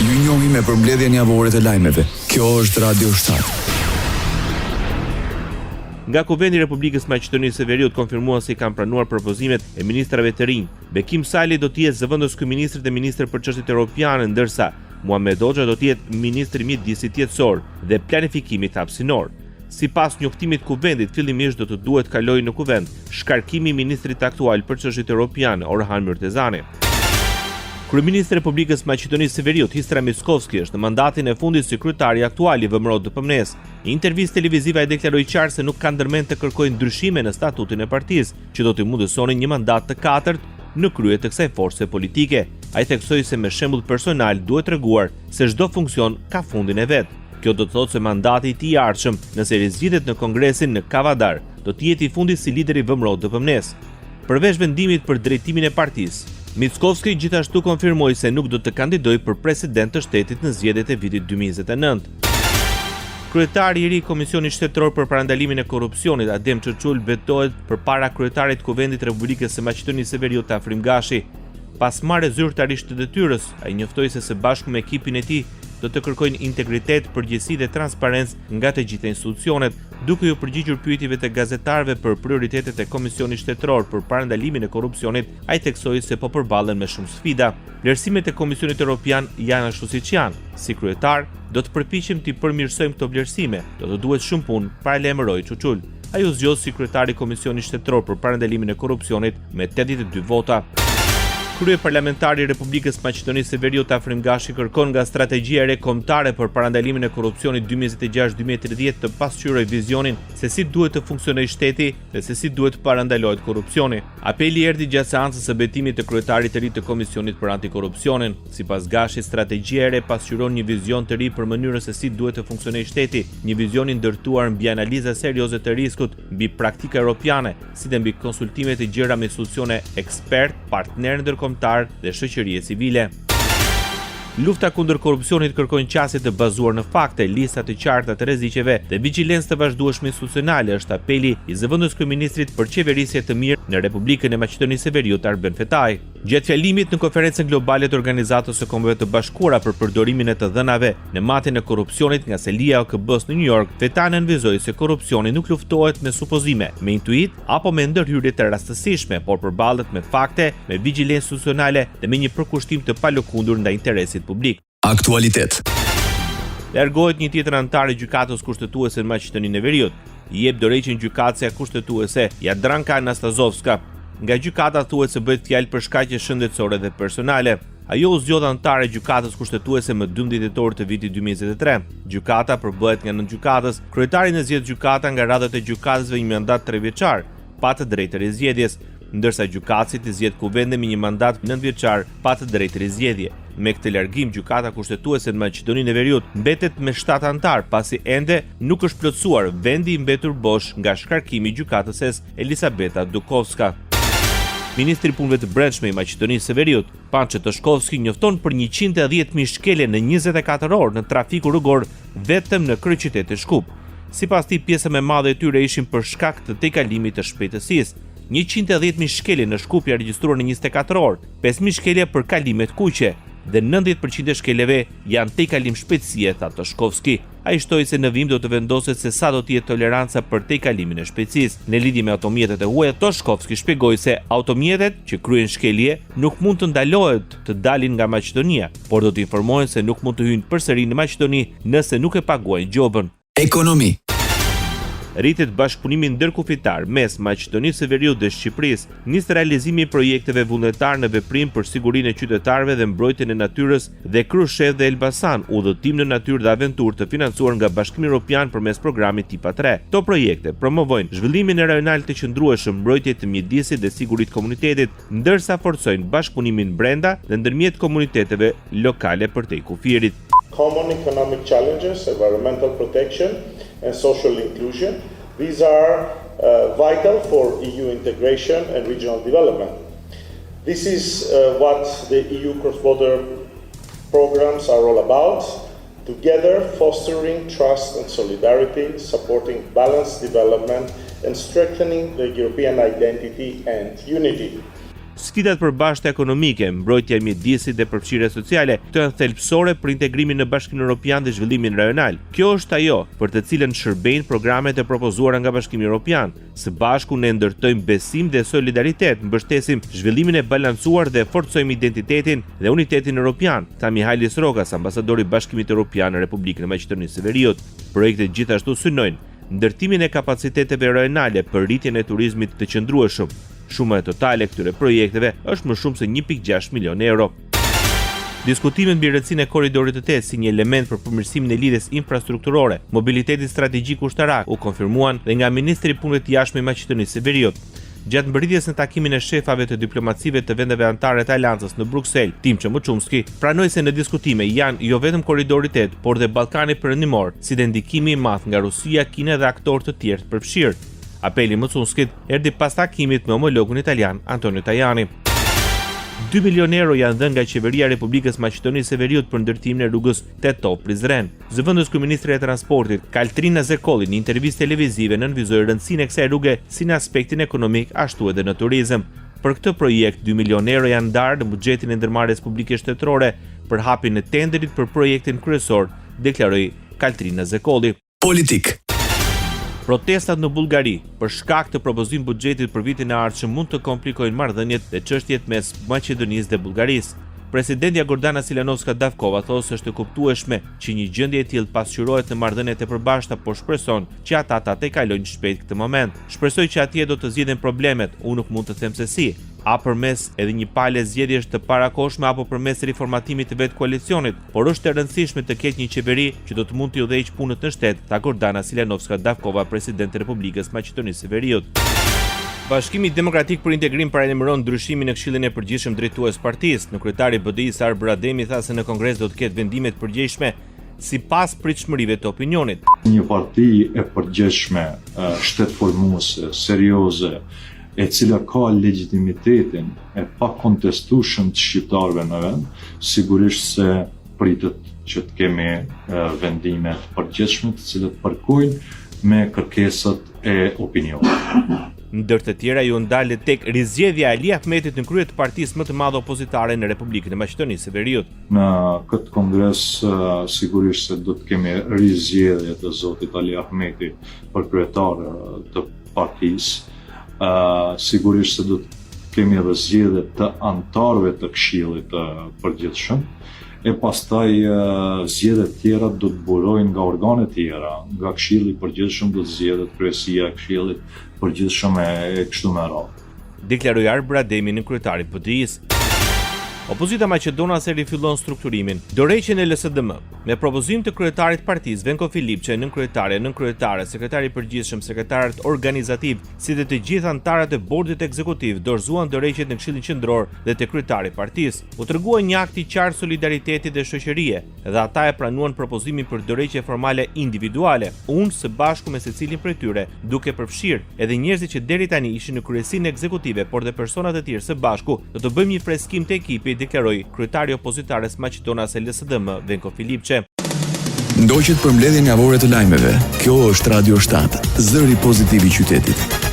Ju njohim me përmbledhjen javore të lajmeve. Kjo është Radio 7. Nga Kuvendi i Republikës Maqedonisë së Veriut konfirmuan se kanë pranuar propozimet e ministrave të rinj. Bekim Sali do të jetë zëvendës kryeministrit dhe ministër për çështjet europiane, ndërsa Muhamet Hoxha do të jetë ministri i mjedisit jetësor dhe planifikimit hapësinor. Sipas njoftimit Kuvendit, fillimisht do të duhet kalojë në Kuvend shkarkimi i ministrit aktual për çështjet europiane, Orhan Myrtezani. Kryeministri i Republikës Maqedonisë së Veriut, Histra Miskovski, është në mandatin e fundit si kryetari aktual i VMRO-DPMNE-s. Në intervistë televizive ai deklaroi qartë se nuk ka ndërmend të kërkojë ndryshime në statutin e partisë, që do t'i mundësonin një mandat të katërt në krye të kësaj force politike. Ai theksoi se me shembull personal duhet treguar se çdo funksion ka fundin e vet. Kjo do të thotë se mandati i tij i ardhshëm, nëse rizgjitet në Kongresin në Kavadar, do të jetë i fundit si lider i VMRO-DPMNE-s. Përveç vendimit për drejtimin e partisë, Mickovski gjithashtu konfirmoi se nuk do të kandidojë për president të shtetit në zgjedhjet e vitit 2029. Kryetari i ri i Komisionit Shtetëror për Parandalimin e Korrupsionit, Adem Çuçul, betohet përpara kryetarit të Kuvendit të Republikës së Maqedonisë së Veriut, Afrim Gashi. Pas marrjes zyrtarisht të detyrës, ai njoftoi se së bashku me ekipin e tij do të kërkojnë integritet, përgjegjësi dhe transparencë nga të gjitha institucionet, duke u përgjigjur pyetjeve të gazetarëve për prioritetet e Komisionit Shtetëror për Parandalimin e Korrupsionit. Ai theksoi se po përballen me shumë sfida. Vlerësimet e Komisionit Evropian janë ashtu siç janë. Si kryetar, do të përpiqem të përmirësojmë këto vlerësime. Do të duhet shumë punë, paralajmëroi Çuçul. Ai u zgjoz si kryetari i Komisionit Shtetëror për Parandalimin e Korrupsionit me 82 vota. Krye parlamentari i Republikës Maqedonisë së Veriut, Afrim Gashi, kërkon nga strategjia e re kombëtare për parandalimin e korrupsionit 2026-2030 të pasqyrojë vizionin se si duhet të funksionojë shteti dhe se si duhet të parandalohet korrupsioni. Apeli erdhi gjatë seancës së betimit të kryetarit të ri të Komisionit për Antikorrupsionin. Sipas Gashi, strategjia e re pasqyron një vizion të ri për mënyrën se si duhet të funksionojë shteti, një vizion i ndërtuar mbi analiza serioze të riskut, mbi praktika europiane, si dhe mbi konsultime të gjera me institucione ekspert, partnerë ndërkombëtar dhe shoqërie civile. Lufta kundër korrupsionit kërkon qasje të bazuar në fakte, lista të qarta të rreziqeve dhe vigjilencë të vazhdueshme institucionale, është apeli i zëvendës kryeministrit për qeverisje të mirë në Republikën e Maqedonisë së Veriut, Arben Fetaj. Gjatë fjalimit në konferencën globale të Organizatës së Kombeve të Bashkuara për përdorimin e të dhënave në matjen e korrupsionit nga Selia OKB-s në New York, Fetaj nënvizoi se korrupsioni nuk luftohet me supozime, me intuit apo me ndërhyrje të rastësishme, por përballet me fakte, me vigjilencë institucionale dhe me një përkushtim të palëkundur ndaj interesit publik. Aktualitet. Largohet një tjetër antar i gjykatës kushtetuese në Maqedoninë e Veriut. I jep dorëheqjen gjykatësja kushtetuese Jadranka Anastazovska. Nga gjykata thuhet se bëhet fjalë për shkaqe shëndetësore dhe personale. Ajo u zgjodh antar e gjykatës kushtetuese më 12 tetor të vitit 2023. Gjykata përbëhet nga 9 gjykatës. Kryetari në zgjedh gjykata nga radhët e gjykatësve një mandat 3 vjeçar, pa të drejtë rizgjedhjes, ndërsa gjykatësit i zgjedh kuvende me një mandat 9 vjeçar pa të drejtë rizgjedhje. Me këtë largim, gjykata kushtetuese në Maqedoninë e Veriut mbetet me 7 antar, pasi ende nuk është plotësuar vendi i mbetur bosh nga shkarkimi i gjykatëses Elisabeta Dukovska. Ministri i Punëve të Brendshme i Maqedonisë së Veriut, Panço Toshkovski, njofton për 110.000 shkelje në 24 orë në trafiku rrugor vetëm në kryeqytetin Shkup. Sipas tij, pjesa më e madhe e tyre ishin për shkak të tejkalimit të shpejtësisë. 110.000 shkelje në Shkup janë regjistruar në 24 orë, 5.000 shkelje për kalimet kuqe dhe 90% e shkeljeve janë tejkalim shpejtësie, tha Toshkovski. Ai shtoi se në vim do të vendoset se sa do të jetë toleranca për tejkalimin e shpejtësisë. Në lidhje me automjetet e huaja, Toshkovski shpjegoi se automjetet që kryejnë shkelje nuk mund të ndalohet të dalin nga Maqedonia, por do të informohen se nuk mund të hyjnë përsëri në Maqedoni nëse nuk e paguajnë gjobën. Ekonomi. Rritet bashkëpunimi ndërkufitar mes Maqedonisë së Veriut dhe Shqipërisë, nis realizimi i projekteve vullnetar në veprim për sigurinë e qytetarëve dhe mbrojtjen e natyrës dhe Krushevë dhe Elbasan, udhëtim në natyrë dhe aventurë të financuar nga Bashkimi Evropian përmes programit Tipa 3. Këto projekte promovojnë zhvillimin e rajonal të qëndrueshëm, mbrojtje të mjedisit dhe siguritë komunitetit, ndërsa forcojnë bashkëpunimin brenda dhe ndërmjet komuniteteve lokale përtej kufirit. Common economic challenges, environmental protection and social inclusion. These are vital for EU integration and regional development. This is what the EU cross-border programs are all about, together fostering trust and solidarity, supporting balanced development and strengthening the European identity and unity. Sfidat përbashkëta ekonomike, mbrojtja e mjedisit dhe përfshirja sociale, këto janë thelbësore për integrimin në Bashkimin Evropian dhe zhvillimin rajonal. Kjo është ajo për të cilën shërbejnë programet e propozuara nga Bashkimi Evropian. Së bashku ne ndërtojmë besim dhe solidaritet, mbështesim zhvillimin e balancuar dhe forcojmë identitetin dhe unitetin evropian, tha Mihalis Rokas, ambasadori i Bashkimit Evropian në Republikën e Maqedonisë së Veriut. Projektet gjithashtu synojnë ndërtimin e kapaciteteve rajonale për rritjen e turizmit të qëndrueshëm. Shuma e totale e këtyre projekteve është më shumë se 1.6 milion euro. Diskutimet mbi rëndësinë e korridorit të 8 si një element për përmirësimin e lidhjes infrastrukturore, mobilitetit strategjik ushtarak u konfirmuan dhe nga Ministri i Punëve të Jashtme i Maqedonisë së Veriut. Gjatë mbërritjes në takimin e shefave të diplomacive të vendeve anëtare të Aleancës në Bruksel, Timço Muçumski pranoi se në diskutime janë jo vetëm korridori 8, por dhe Ballkani Perëndimor, si dhe ndikimi i madh nga Rusia, Kina dhe aktorë të tjerë të përfshirë. Apeli i Muçumskit erdhi pas takimit me homologun italian Antonio Tajani. 2 milion euro janë dhënë nga qeveria e Republikës Maqedonisë së Veriut për ndërtimin e rrugës Tetov-Prizren. Zëvendës kryeministri e transportit, Kaltrina Zekolli, në intervistë televizive nënvizoi rëndësinë e kësaj rruge si në aspektin ekonomik ashtu edhe në turizëm. Për këtë projekt 2 milion euro janë ndarë në buxhetin e ndërmarrjes publike shtetërore për hapjen e tenderit për projektin kryesor, deklaroi Kaltrina Zekolli. Politik. Protestat në Bullgari për shkak të propozimit buxhetit për vitin e ardhshëm mund të komplikojnë marrëdhëniet dhe çështjet mes Maqedonisë dhe Bullgarisë. Presidentja Gordana Silanovska-Davkova thosë se është e kuptueshme që një gjendje e tillë pasqyrohet në marrëdhëniet e përbashkëta, por shpreson që ata ta tejkalojnë shpejt këtë moment. Shpresoj që atje do të zgjidhen problemet, unë nuk mund të them se si, a përmes edhe një palë zgjedhjesh të parakohshme apo përmes riformatimit të vetë koalicionit, por është e rëndësishme të ketë një qeveri që do të mund të udhëheqë punët në shtet, tha Gordana Silanovska-Davkova, presidente e Republikës Maqedonisë së Veriut. Bashkimi Demokratik për Integrim paralajmëron ndryshimin në Këshillin e Përgjithshëm drejtues partisë. Kryetari i BDI-s Arb Rademi tha se në Kongres do të ketë vendime të përgjithshme sipas pritshmërive të opinionit. Një parti e përgjithshme, shtetformuese, serioze, e cila ka legitimitetin e pakontestueshëm të shqiptarëve në vend, sigurisht se pritet që të kemi vendime të përgjithshme të cilat përkojnë me kërkesat e opinionit. Ndër të tjera ju ndalë tek rizgjedhja e Ali Ahmetit në krye të partisë më të madhe opozitare në Republikën e Maqedonisë së Veriut. Në këtë kongres sigurisht se do të kemi rizgjedhje të zotit Ali Ahmeti për kryetar të partisë. Sigurisht se do të kemi edhe zgjedhje të anëtarëve të Këshillit të Përgjithshëm. E pastaj zgjedhjet tjera do të burojnë nga organe tjera, nga Këshilli i Përgjithshëm do të zgjedhet kryesia e Këshillit Përgjithshëm e kështu me radhë. Deklaroi Arb Rademi në kryetari i BDI-s. Opozita maqedonase rifillon strukturimin. Dorëheqjen e LSDM me propozim të kryetarit të partisë Venko Filipçe, nënkryetare, sekretari i përgjithshëm, sekretarët organizativ, si dhe të gjithë anëtarët e bordit ekzekutiv dorëzuan dorëheqjet në Këshillin Qendror dhe te kryetari i partisë. U tregua një akt i qartë solidariteti dhe shoqërie, dhe ata e pranuan propozimin për dorëheqje formale individuale, unë së bashku me secilin prej tyre, duke përfshirë edhe njerëzit që deri tani ishin në kryesinë ekzekutive, por dhe personat e tjerë së bashku, do të bëjmë një freskim të ekipit, deklaroi kryetari opozitares maqedonase LSDM Venko Filipçe. Ndoqet për mbledhjen javore të lajmeve. Kjo është Radio 7, zëri pozitiv i qytetit.